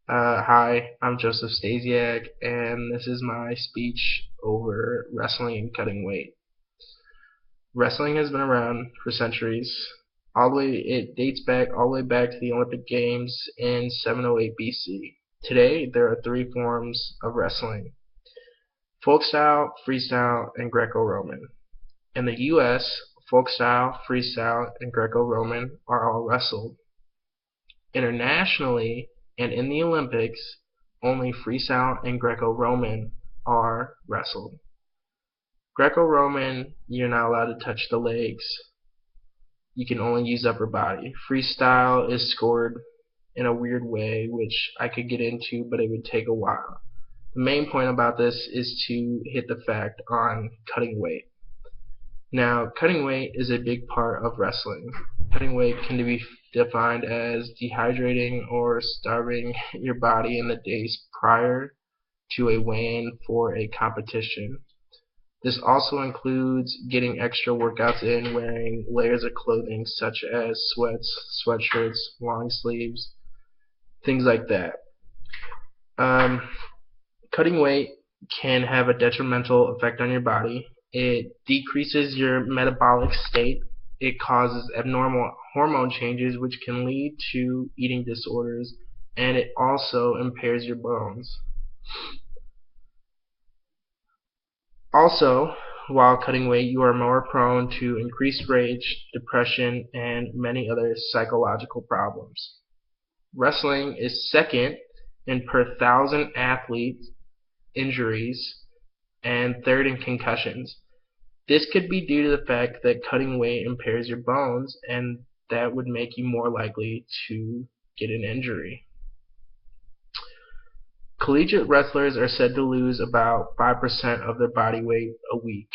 Hi, I'm Joseph Stasiak, and this is my speech over wrestling and cutting weight. Wrestling has been around for centuries. It dates back all the way back to the Olympic Games in 708 BC. Today, there are three forms of wrestling: folk style, freestyle, and Greco-Roman. In the U.S., folk style, freestyle, and Greco-Roman are all wrestled. Internationally, and in the Olympics, only freestyle and Greco-Roman are wrestled. Greco-Roman, you're not allowed to touch the legs. You can only use upper body. Freestyle is scored in a weird way, which I could get into, but it would take a while. The main point about this is to hit the fact on cutting weight. Now, cutting weight is a big part of wrestling. Cutting weight can be defined as dehydrating or starving your body in the days prior to a weigh-in for a competition. This also includes getting extra workouts in, wearing layers of clothing such as sweats, sweatshirts, long sleeves, things like that. Um, Cutting weight can have a detrimental effect on your body. It decreases your metabolic state. It causes abnormal hormone changes, which can lead to eating disorders, and it also impairs your bones. Also, while cutting weight, you are more prone to increased rage, depression, and many other psychological problems. Wrestling is second in per thousand athletes injuries and third in concussions. This could be due to the fact that cutting weight impairs your bones, and that would make you more likely to get an injury. Collegiate wrestlers are said to lose about 5% of their body weight a week.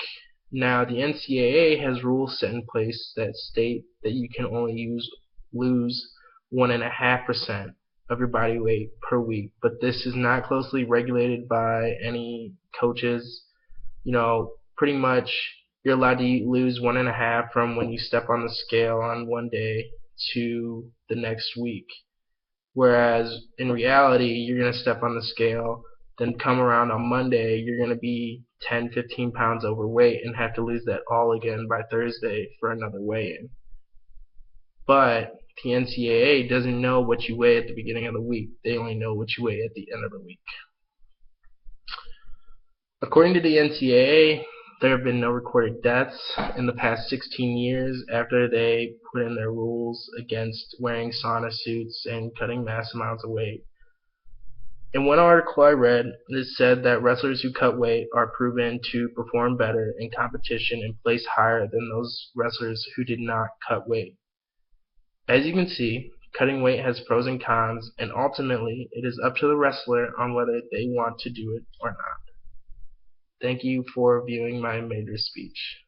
Now, the NCAA has rules set in place that state that you can only lose 1.5% of your body weight per week, but this is not closely regulated by any coaches. Pretty much you're allowed to lose 1.5 from when you step on the scale on one day to the next week. Whereas in reality, you're going to step on the scale, then come around on Monday, you're going to be 10, 15 pounds overweight and have to lose that all again by Thursday for another weigh-in. But the NCAA doesn't know what you weigh at the beginning of the week. They only know what you weigh at the end of the week. According to the NCAA, there have been no recorded deaths in the past 16 years after they put in their rules against wearing sauna suits and cutting mass amounts of weight. In one article I read, it said that wrestlers who cut weight are proven to perform better in competition and place higher than those wrestlers who did not cut weight. As you can see, cutting weight has pros and cons, and ultimately it is up to the wrestler on whether they want to do it or not. Thank you for viewing my major speech.